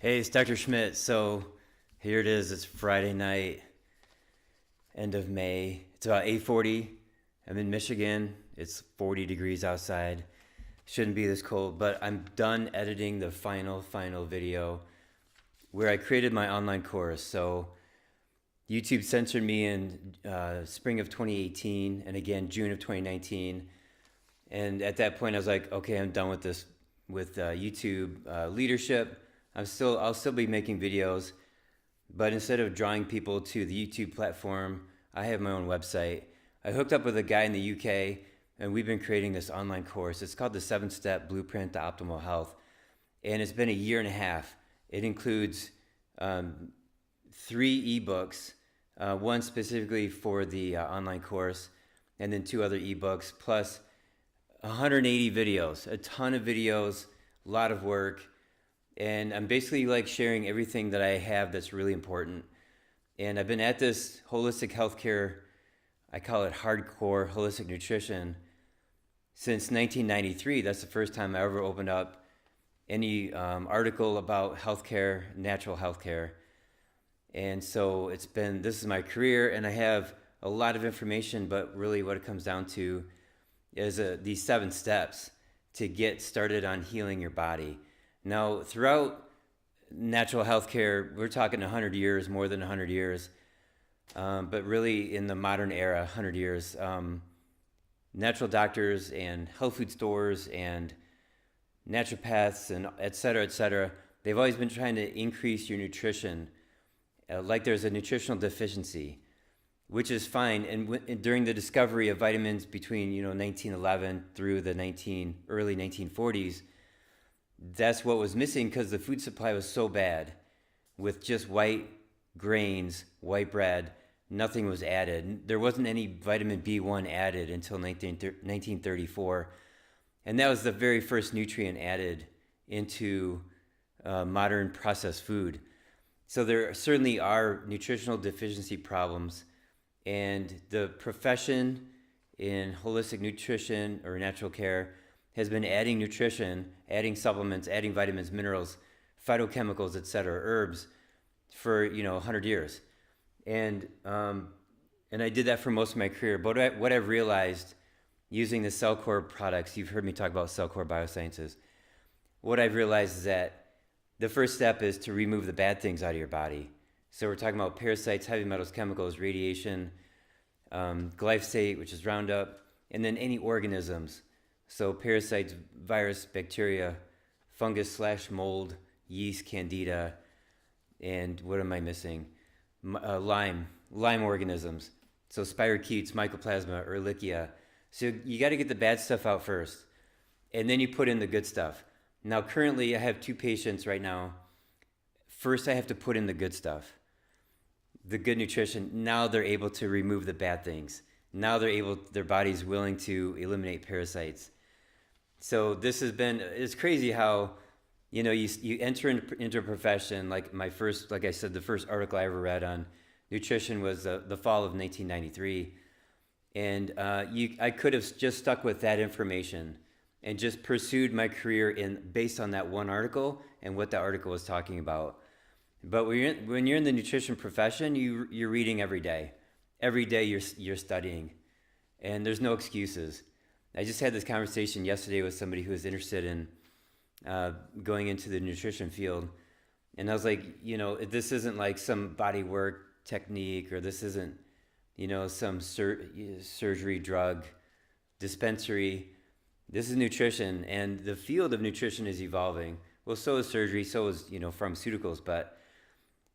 Hey, it's Dr. Schmidt. So here it is. It's Friday night, end of May. It's about 8:40. I'm in Michigan. It's 40 degrees outside. Shouldn't be this cold, but I'm done editing the final video where I created my online course. So YouTube censored me in spring of 2018 and again June of 2019. And at that point, I was like, okay, I'm done with this, with YouTube leadership. I'll still be making videos, but instead of drawing people to the YouTube platform, I have my own website. I hooked up with a guy in the UK, and we've been creating this online course. It's called the 7-Step Blueprint to Optimal Health, and it's been a year and a half. It includes 3 ebooks, one specifically for the online course, and then 2 other ebooks, plus 180 videos, a ton of videos, a lot of work. And I'm basically like sharing everything that I have that's really important. And I've been at this holistic healthcare, I call it hardcore holistic nutrition, since 1993. That's the first time I ever opened up any article about healthcare, natural healthcare. And so this is my career, and I have a lot of information, but really what it comes down to is these 7 steps to get started on healing your body. Now, throughout natural healthcare, we're talking 100 years, more than 100 years, but really in the modern era, 100 years, natural doctors and health food stores and naturopaths and et cetera, they've always been trying to increase your nutrition, like there's a nutritional deficiency, which is fine. And during the discovery of vitamins between 1911 through the early 1940s, that's what was missing because the food supply was so bad. With just white grains, white bread, nothing was added. There wasn't any vitamin B1 added until 1934. And that was the very first nutrient added into modern processed food. So there certainly are nutritional deficiency problems. And the profession in holistic nutrition or natural care has been adding nutrition, adding supplements, adding vitamins, minerals, phytochemicals, etc., herbs for 100 years, and I did that for most of my career. But what I've realized using the CellCore products, you've heard me talk about CellCore Biosciences. What I've realized is that the first step is to remove the bad things out of your body. So we're talking about parasites, heavy metals, chemicals, radiation, glyphosate, which is Roundup, and then any organisms. So parasites, virus, bacteria, fungus / mold, yeast, candida, and what am I missing? Lyme organisms. So spirochetes, mycoplasma, ehrlichia. So you got to get the bad stuff out first, and then you put in the good stuff. Now currently I have 2 patients right now. First I have to put in the good stuff, the good nutrition. Now they're able to remove the bad things. Now their body's willing to eliminate parasites. So it's crazy how, you enter into a profession. Like I said, the first article I ever read on nutrition was the fall of 1993. And I could have just stuck with that information and just pursued my career based on that one article and what the article was talking about. But when you're in the nutrition profession, you're reading every day. Every day you're studying, and there's no excuses. I just had this conversation yesterday with somebody who was interested in going into the nutrition field, and I was like, this isn't like some body work technique, or this isn't, some surgery drug dispensary. This is nutrition, and the field of nutrition is evolving. Well, so is surgery, so is pharmaceuticals, but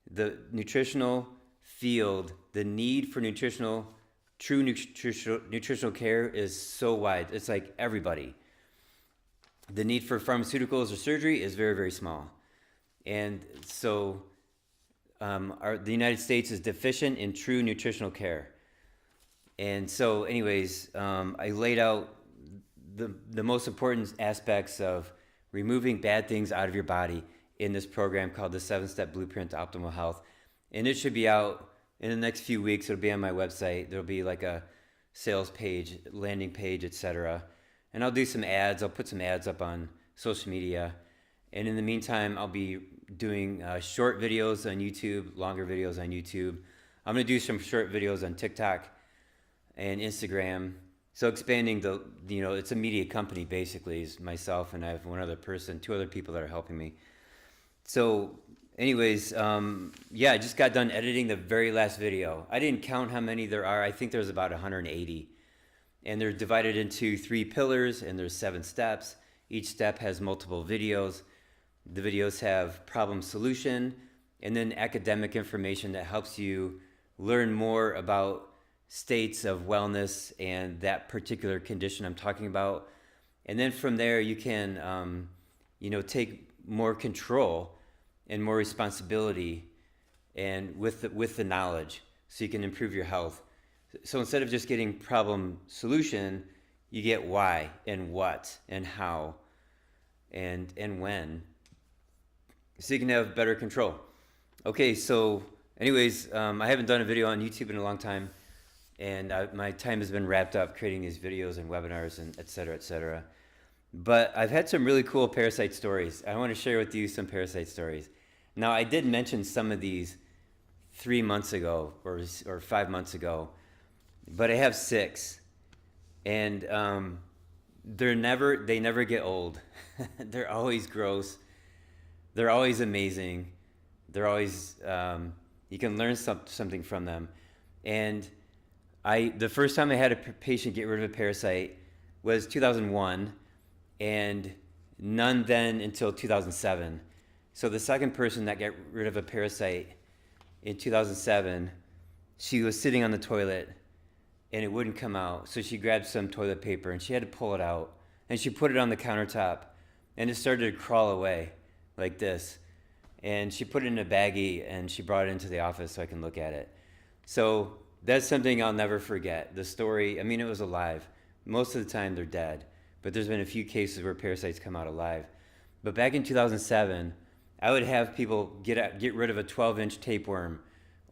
the nutritional field, the need for true nutritional care is so wide. It's like everybody. The need for pharmaceuticals or surgery is very, very small. And so the United States is deficient in true nutritional care. And so anyways, I laid out the most important aspects of removing bad things out of your body in this program called the 7-Step Blueprint to Optimal Health. And it should be out in the next few weeks. It'll be on my website. There'll be like a sales page, landing page, etc. And I'll do some ads. I'll put some ads up on social media. And in the meantime, I'll be doing short videos on YouTube, longer videos on YouTube. I'm going to do some short videos on TikTok and Instagram. So expanding it's a media company basically, is myself and I have one other person, two other people that are helping me. So anyways, I just got done editing the very last video. I didn't count how many there are. I think there's about 180. And they're divided into 3 pillars, and there's 7 steps. Each step has multiple videos. The videos have problem solution, and then academic information that helps you learn more about states of wellness and that particular condition I'm talking about. And then from there, you can, take more control and more responsibility, and with the knowledge, so you can improve your health. So instead of just getting problem solution, you get why and what and how and when, so you can have better control. Okay, so anyways, I haven't done a video on YouTube in a long time, and my time has been wrapped up creating these videos and webinars and et cetera, et cetera. But I've had some really cool parasite stories. I want to share with you some parasite stories. Now, I did mention some of these 3 months ago or 5 months ago, but I have 6, and they never get old. They're always gross. They're always amazing. They're always you can learn something from them. And the first time I had a patient get rid of a parasite was 2001, and none then until 2007. So the second person that got rid of a parasite in 2007, she was sitting on the toilet and it wouldn't come out. So she grabbed some toilet paper and she had to pull it out, and she put it on the countertop, and it started to crawl away like this. And she put it in a baggie and she brought it into the office so I can look at it. So that's something I'll never forget. The story, I mean, it was alive. Most of the time they're dead, but there's been a few cases where parasites come out alive. But back in 2007, I would have people get rid of a 12-inch tapeworm,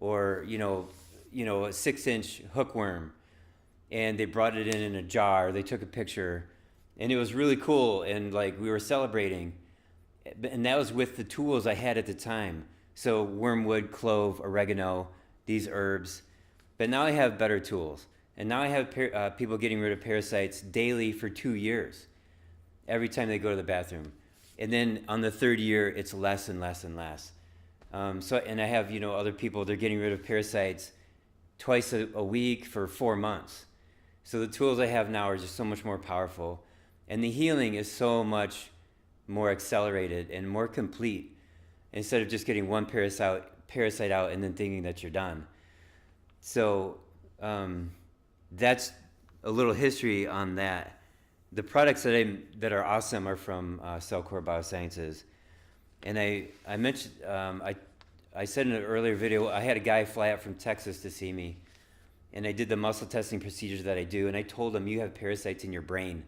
or a 6-inch hookworm, and they brought it in a jar. They took a picture, and it was really cool, and like we were celebrating. And that was with the tools I had at the time. So wormwood, clove, oregano, these herbs. But now I have better tools. And now I have people getting rid of parasites daily for 2 years, every time they go to the bathroom. And then on the 3rd year, it's less and less and less. And I have, other people, they're getting rid of parasites twice a week for 4 months. So the tools I have now are just so much more powerful. And the healing is so much more accelerated and more complete, instead of just getting one parasite out and then thinking that you're done. So that's a little history on that. The products that are awesome are from Cellcore Biosciences. And I mentioned, I said in an earlier video, I had a guy fly out from Texas to see me, and I did the muscle testing procedures that I do, and I told him, you have parasites in your brain.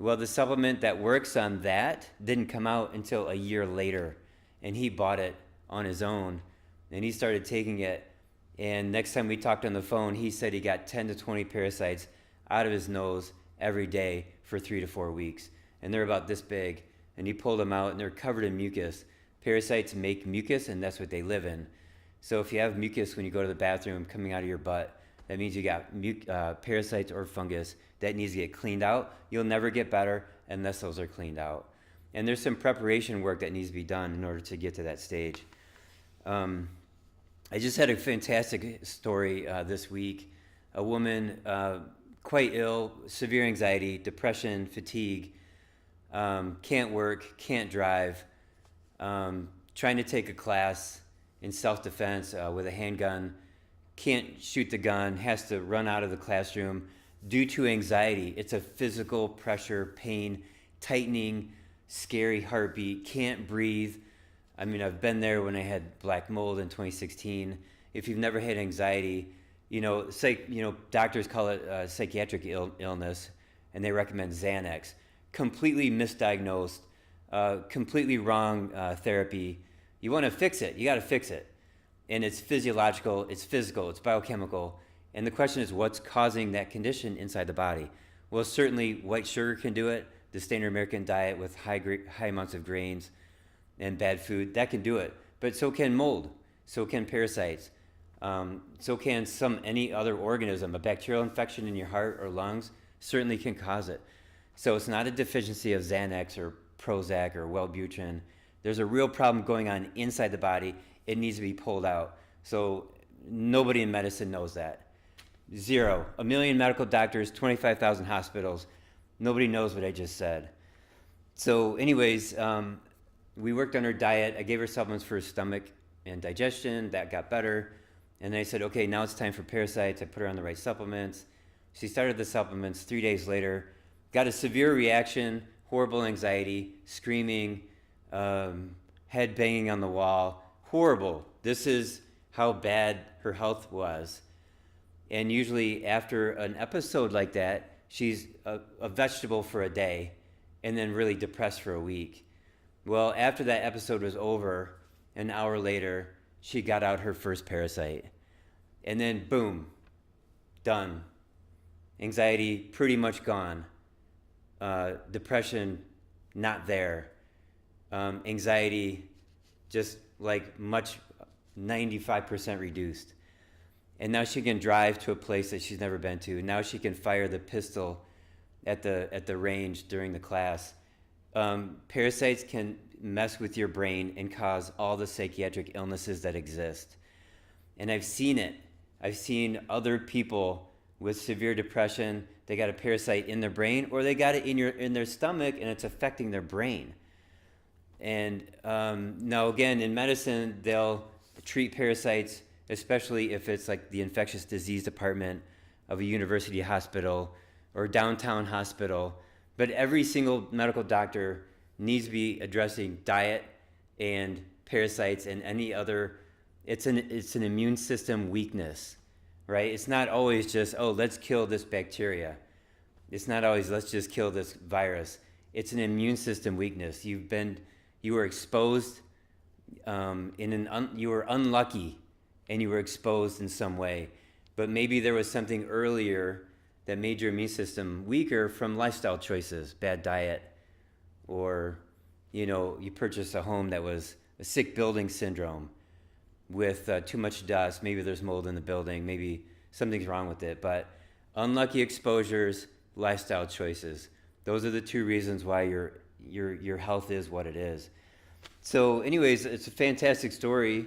Well, the supplement that works on that didn't come out until a year later, and he bought it on his own, and he started taking it. And next time we talked on the phone, he said he got 10 to 20 parasites out of his nose every day for 3 to 4 weeks, and they're about this big. And he pulled them out, and they're covered in mucus. Parasites make mucus, and that's what they live in. So if you have mucus when you go to the bathroom coming out of your butt, that means you got parasites or fungus that needs to get cleaned out. You'll never get better unless those are cleaned out. And there's some preparation work that needs to be done in order to get to that stage. I just had a fantastic story this week. A woman quite ill, severe anxiety, depression, fatigue, can't work, can't drive, trying to take a class in self-defense with a handgun, can't shoot the gun, has to run out of the classroom due to anxiety. It's a physical pressure, pain, tightening, scary heartbeat, can't breathe. I mean, I've been there when I had black mold in 2016. If you've never had anxiety, doctors call it psychiatric illness, and they recommend Xanax. Completely misdiagnosed, completely wrong therapy. You want to fix it, you got to fix it. And it's physiological, it's physical, it's biochemical. And the question is, what's causing that condition inside the body? Well, certainly white sugar can do it, the standard American diet with high amounts of grains, and bad food, that can do it. But so can mold, so can parasites, so can any other organism. A bacterial infection in your heart or lungs certainly can cause it. So it's not a deficiency of Xanax or Prozac or Wellbutrin. There's a real problem going on inside the body. It needs to be pulled out. So nobody in medicine knows that. Zero. 1 million medical doctors, 25,000 hospitals. Nobody knows what I just said. So anyways, we worked on her diet. I gave her supplements for her stomach and digestion. That got better. And then I said, okay, now it's time for Parasites. I put her on the right supplements. She started the supplements. 3 days later, got a severe reaction, horrible anxiety, screaming, head banging on the wall. Horrible. This is how bad her health was. And usually after an episode like that, she's a vegetable for a day and then really depressed for a week. Well, after that episode was over, an hour later, she got out her first parasite. And then boom, done. Anxiety pretty much gone. Depression not there. Anxiety just like 95% reduced. And now she can drive to a place that she's never been to. Now she can fire the pistol at the range during the class. Parasites can mess with your brain and cause all the psychiatric illnesses that exist. And I've seen it. I've seen other people with severe depression, they got a parasite in their brain, or they got it in their stomach and it's affecting their brain. And now again, in medicine, they'll treat parasites, especially if it's like the infectious disease department of a university hospital or downtown hospital. But every single medical doctor needs to be addressing diet and parasites and any other. It's an immune system weakness, right? It's not always just, oh, let's kill this bacteria. It's not always, let's just kill this virus. It's an immune system weakness. You were exposed, you were unlucky, and you were exposed in some way. But maybe there was something earlier that made your immune system weaker from lifestyle choices, bad diet, or you purchased a home that was a sick building syndrome with too much dust. Maybe there's mold in the building. Maybe something's wrong with it. But unlucky exposures, lifestyle choices. Those are the two reasons why your health is what it is. So anyways, it's a fantastic story.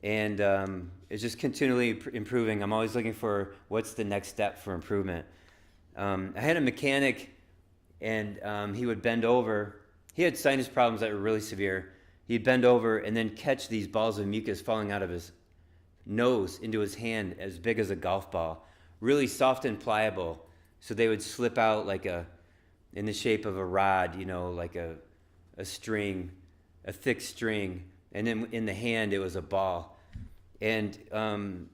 And it's just continually improving. I'm always looking for what's the next step for improvement. I had a mechanic, and he would bend over. He had sinus problems that were really severe. He'd bend over and then catch these balls of mucus falling out of his nose into his hand as big as a golf ball, really soft and pliable. So they would slip out in the shape of a rod, like a string, a thick string. And then in the hand, it was a ball. And and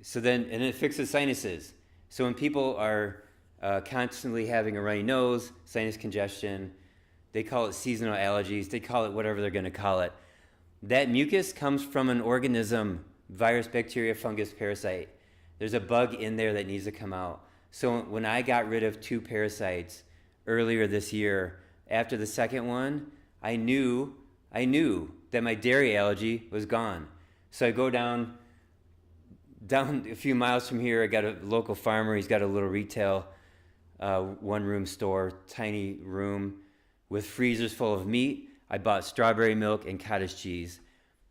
it fixes sinuses. So when people are constantly having a runny nose, sinus congestion, they call it seasonal allergies, they call it whatever they're going to call it. That mucus comes from an organism, virus, bacteria, fungus, parasite. There's a bug in there that needs to come out. So when I got rid of 2 parasites earlier this year, after the second one, I knew that my dairy allergy was gone. So I go down a few miles from here. I got a local farmer. He's got a little retail one-room store, tiny room with freezers full of meat. I bought strawberry milk and cottage cheese,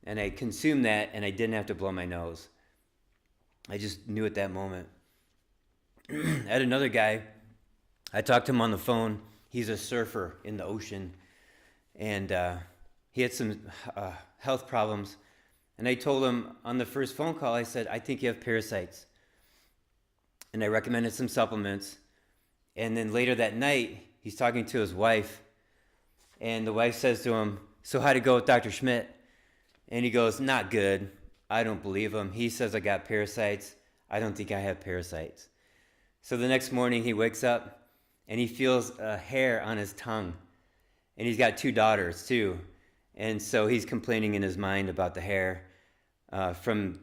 and I consumed that, and I didn't have to blow my nose. I just knew at that moment. I had another guy. I talked to him on the phone. He's a surfer in the ocean, and he had some health problems. And I told him on the first phone call, I said, I think you have parasites. And I recommended some supplements. And then later that night, he's talking to his wife. And the wife says to him, so how'd it go with Dr. Schmidt? And he goes, not good. I don't believe him. He says I got parasites. I don't think I have parasites. So the next morning he wakes up and he feels a hair on his tongue. And he's got 2 daughters too. And so he's complaining in his mind about the hair from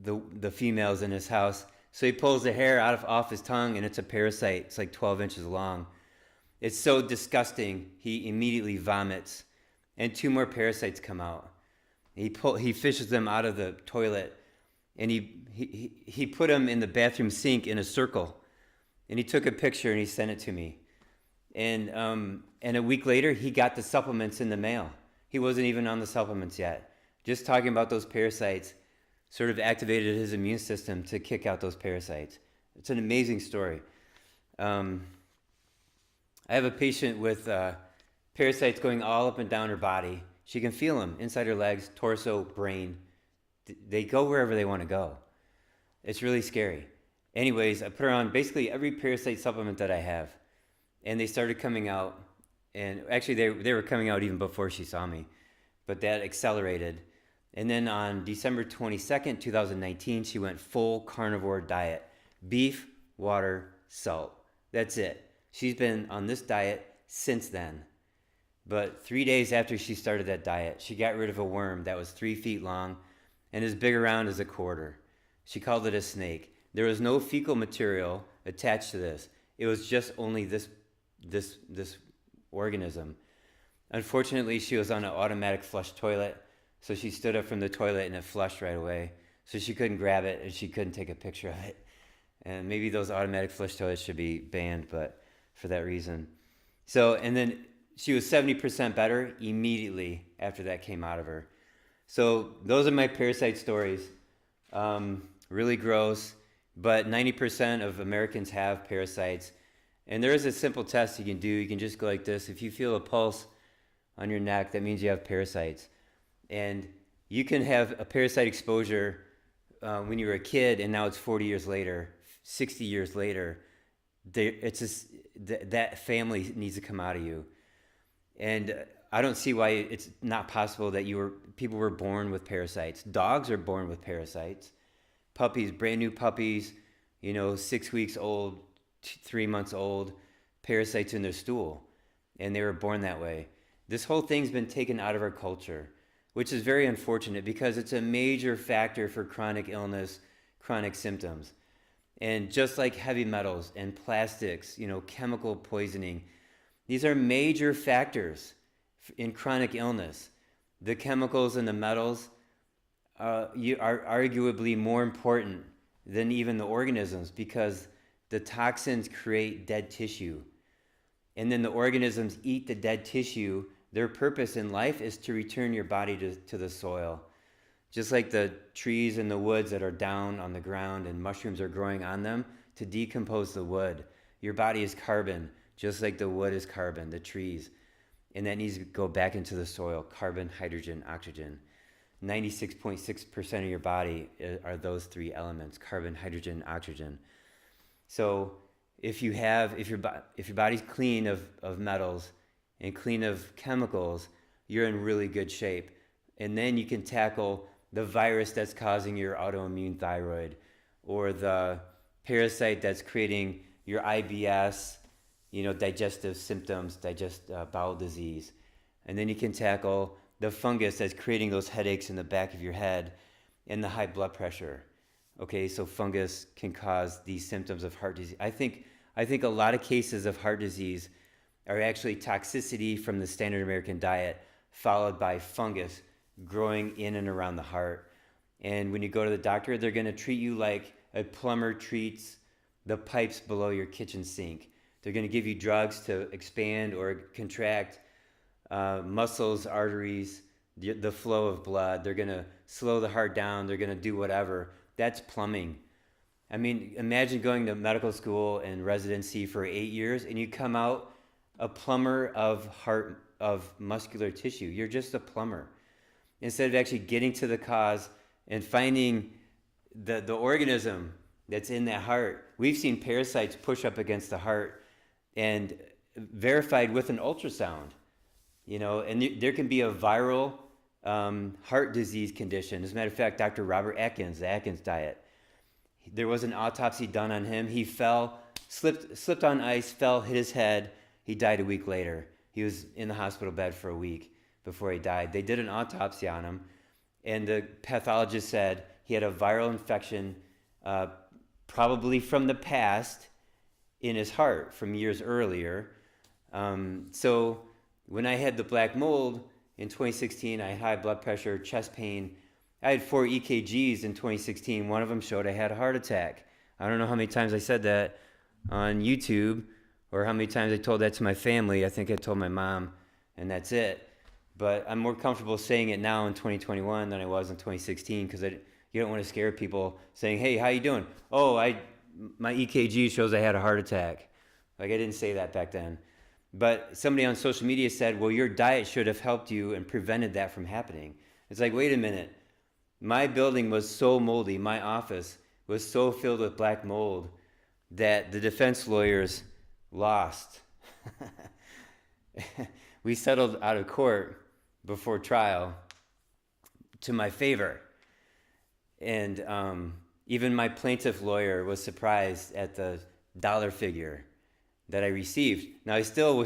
the females in his house. So he pulls the hair off his tongue, and it's a parasite. It's like 12 inches long. It's so disgusting, he immediately vomits. and 2 more parasites come out. He fishes them out of the toilet, and he put them in the bathroom sink in a circle, and he took a picture and he sent it to me. And a week later, he got the supplements in the mail. He wasn't even on the supplements yet. Just talking about those parasites sort of activated his immune system to kick out those parasites. It's an amazing story. I have a patient with parasites going all up and down her body. She can feel them inside her legs, torso, brain. They go wherever they want to go. It's really scary. Anyways, I put her on basically every parasite supplement that I have. And they started coming out. And actually, they were coming out even before she saw me. But that accelerated. And then on December 22nd, 2019, she went full carnivore diet. Beef, water, salt. That's it. She's been on this diet since then. But 3 days after she started that diet, she got rid of a worm that was 3 feet long and as big around as a quarter. She called it a snake. There was no fecal material attached to this. It was just only this organism. Unfortunately, she was on an automatic flush toilet, so she stood up from the toilet and it flushed right away. So she couldn't grab it and she couldn't take a picture of it. And maybe those automatic flush toilets should be banned, but for that reason. So, and then she was 70% better immediately after that came out of her. So those are my parasite stories. Really gross, but 90% of Americans have parasites. And there is a simple test you can do. You can just go like this. If you feel a pulse on your neck, that means you have parasites. And you can have a parasite exposure when you were a kid, and now it's 40 years later, 60 years later. It's just, that family needs to come out of you. And I don't see why it's not possible that people were born with parasites. Dogs are born with parasites. Puppies, brand new puppies, 6 weeks old, 3 months old, parasites in their stool. And they were born that way. This whole thing's been taken out of our culture, which is very unfortunate because it's a major factor for chronic illness, chronic symptoms. And just like heavy metals and plastics, chemical poisoning, these are major factors in chronic illness. The chemicals and the metals are arguably more important than even the organisms because the toxins create dead tissue. And then the organisms eat the dead tissue. Their purpose in life is to return your body to the soil. Just like the trees and the woods that are down on the ground and mushrooms are growing on them to decompose the wood. Your body is carbon, just like the wood is carbon, the trees. And that needs to go back into the soil, carbon, hydrogen, oxygen. 96.6% of your body are those 3 elements, carbon, hydrogen, oxygen. So if your body's clean of metals and clean of chemicals, you're in really good shape. And then you can tackle the virus that's causing your autoimmune thyroid or the parasite that's creating your IBS, digestive symptoms, bowel disease. And then you can tackle the fungus that's creating those headaches in the back of your head and the high blood pressure. Okay, so fungus can cause these symptoms of heart disease. I think a lot of cases of heart disease are actually toxicity from the standard American diet, followed by fungus growing in and around the heart. And when you go to the doctor, they're going to treat you like a plumber treats the pipes below your kitchen sink. They're going to give you drugs to expand or contract muscles, arteries, the flow of blood. They're going to slow the heart down. They're going to do whatever. That's plumbing. I mean, imagine going to medical school and residency for 8 years and you come out a plumber of muscular tissue. You're just a plumber. Instead of actually getting to the cause and finding the organism that's in that heart. We've seen parasites push up against the heart and verified with an ultrasound, and there can be a viral heart disease condition. As a matter of fact, Dr. Robert Atkins, the Atkins diet, there was an autopsy done on him. He fell, slipped on ice, fell, hit his head. He died a week later. He was in the hospital bed for a week before he died. They did an autopsy on him, and the pathologist said he had a viral infection, probably from the past, in his heart from years earlier. So when I had the black mold, in 2016. I had high blood pressure, chest pain. I had 4 EKGs in 2016. One of them showed I had a heart attack. I don't know how many times I said that on YouTube or how many times I told that to my family. I think I told my mom, and that's it. But I'm more comfortable saying it now in 2021 than I was in 2016 because you don't want to scare people saying, hey, how you doing? Oh, my EKG shows I had a heart attack. Like, I didn't say that back then. But somebody on social media said, well, your diet should have helped you and prevented that from happening. It's like, wait a minute. My building was so moldy. My office was so filled with black mold that the defense lawyers lost. We settled out of court before trial to my favor. And even my plaintiff lawyer was surprised at the dollar figure that I received. Now, I still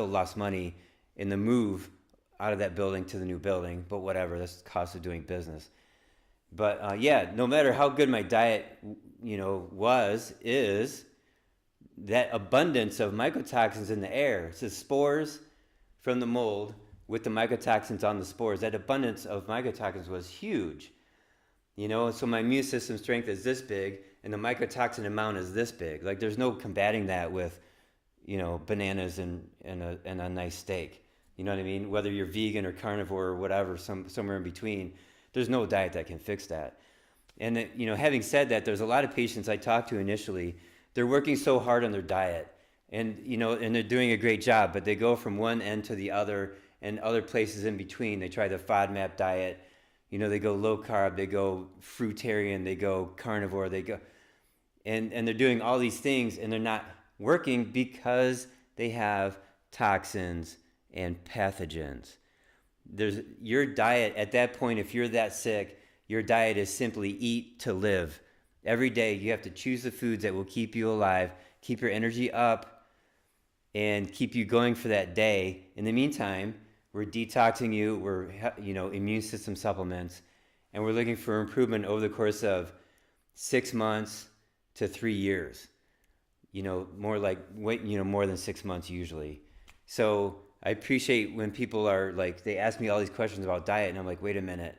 lost money in the move out of that building to the new building, but whatever, that's the cost of doing business. But no matter how good my diet, is that abundance of mycotoxins in the air. It's the spores from the mold with the mycotoxins on the spores. That abundance of mycotoxins was huge. So my immune system strength is this big and the mycotoxin amount is this big. Like, there's no combating that with, bananas and a nice steak. You know what I mean? Whether you're vegan or carnivore or whatever, somewhere in between, there's no diet that can fix that. And having said that, there's a lot of patients I talked to initially. They're working so hard on their diet, and and they're doing a great job, but they go from one end to the other and other places in between. They try the FODMAP diet. They go low carb, they go fruitarian, they go carnivore, they go, and they're doing all these things, and they're not working because they have toxins and pathogens. Your diet at that point, if you're that sick, your diet is simply eat to live. Every day you have to choose the foods that will keep you alive, keep your energy up, and keep you going for that day. In the meantime, we're detoxing you, we're immune system supplements, and we're looking for improvement over the course of 6 months to 3 years. More than 6 months usually. So I appreciate when people are like, they ask me all these questions about diet, and I'm like, wait a minute.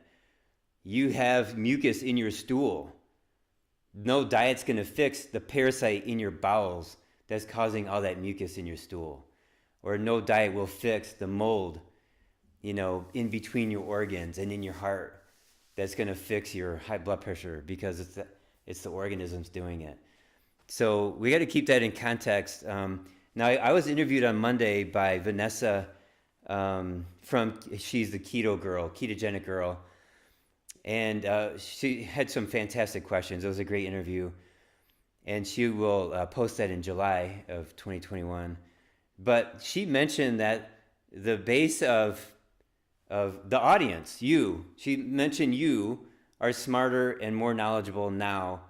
You have mucus in your stool. No diet's going to fix the parasite in your bowels that's causing all that mucus in your stool. Or no diet will fix the mold, in between your organs and in your heart that's going to fix your high blood pressure, because it's the organisms doing it. So we got to keep that in context. Now, I was interviewed on Monday by Vanessa she's the ketogenic girl. And she had some fantastic questions. It was a great interview. And she will post that in July of 2021. But she mentioned that the base of the audience, she mentioned you are smarter and more knowledgeable now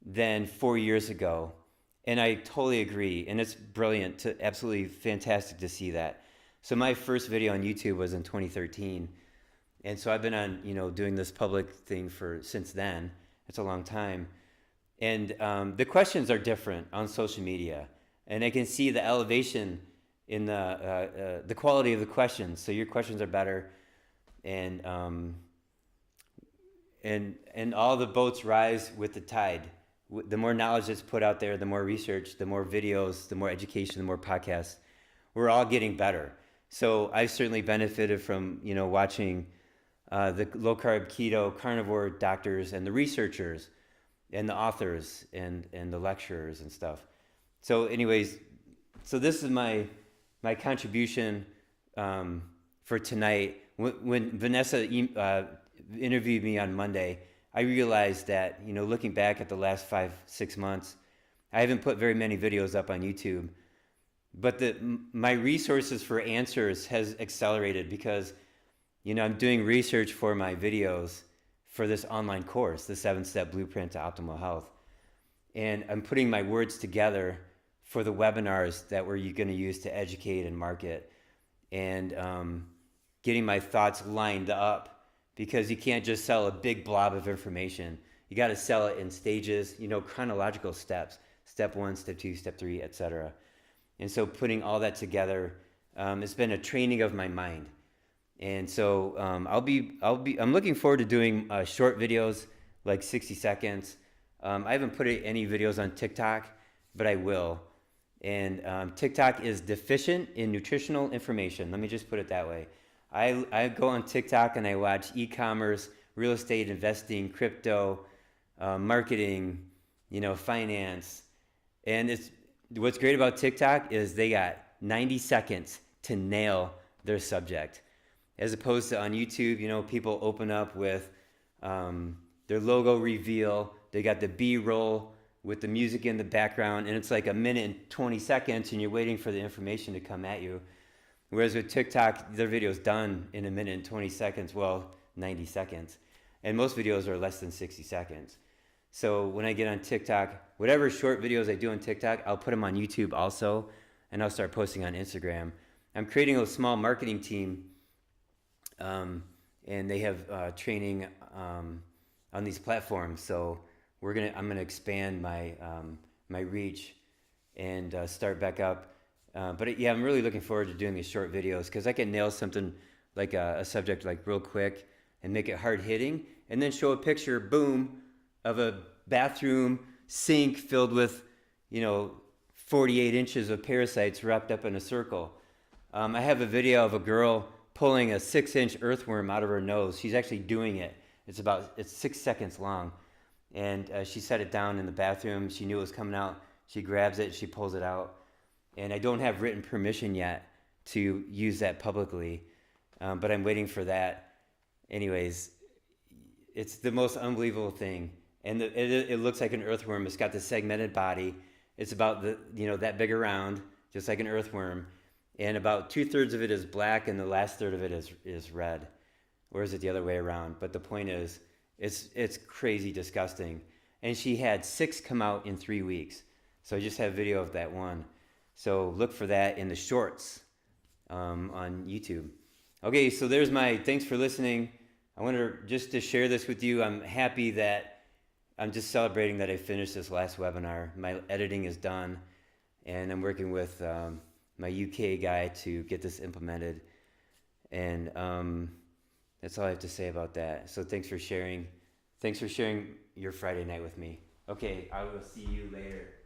than 4 years ago. And I totally agree. And it's brilliant, absolutely fantastic to see that. So my first video on YouTube was in 2013. And so I've been on, doing this public thing since then. It's a long time. And the questions are different on social media. And I can see the elevation in the quality of the questions. So your questions are better. And all the boats rise with the tide. The more knowledge that's put out there, the more research, the more videos, the more education, the more podcasts, we're all getting better. So I've certainly benefited from, watching the low carb, keto, carnivore doctors and the researchers and the authors and the lecturers and stuff. So anyways, this is my contribution for tonight. When Vanessa interviewed me on Monday, I realized that, looking back at the last 5-6 months, I haven't put very many videos up on YouTube, but my resources for answers has accelerated because, I'm doing research for my videos for this online course, the 7-Step Blueprint to Optimal Health. And I'm putting my words together for the webinars that we're going to use to educate and market, and getting my thoughts lined up, because you can't just sell a big blob of information. You got to sell it in stages, chronological steps, step 1, step 2, step 3, etc. And so putting all that together, it's been a training of my mind. And so I'm looking forward to doing short videos, like 60 seconds. I haven't put any videos on TikTok, but I will. And TikTok is deficient in nutritional information. Let me just put it that way. I go on TikTok and I watch e-commerce, real estate investing, crypto, marketing, finance. And what's great about TikTok is they got 90 seconds to nail their subject. As opposed to on YouTube, people open up with their logo reveal. They got the B-roll with the music in the background, and it's like a minute and 20 seconds, and you're waiting for the information to come at you. Whereas with TikTok, their video's done in a minute and 20 seconds, 90 seconds. And most videos are less than 60 seconds. So when I get on TikTok, whatever short videos I do on TikTok, I'll put them on YouTube also, and I'll start posting on Instagram. I'm creating a small marketing team, and they have training on these platforms. So I'm gonna expand my reach and start back up. But yeah, I'm really looking forward to doing these short videos because I can nail something like a subject like real quick and make it hard hitting, and then show a picture, boom, of a bathroom sink filled with 48 inches of parasites wrapped up in a circle. I have a video of a girl pulling a 6-inch earthworm out of her nose. She's actually doing it. It's 6 seconds long. And she set it down in the bathroom. She knew it was coming out. She grabs it, she pulls it out. And I don't have written permission yet to use that publicly, but I'm waiting for that. Anyways, it's the most unbelievable thing. And it looks like an earthworm. It's got the segmented body. It's about that big around, just like an earthworm. And about 2/3 of it is black, and the last third of it is red. Or is it the other way around? But the point is, it's crazy disgusting. And she had 6 come out in 3 weeks. So I just have video of that one. So look for that in the shorts on YouTube. Okay, so there's thanks for listening. I wanted just to share this with you. I'm happy that I'm just celebrating that I finished this last webinar. My editing is done, and I'm working with my UK guy to get this implemented. And that's all I have to say about that. So thanks for sharing. Thanks for sharing your Friday night with me. Okay, I will see you later.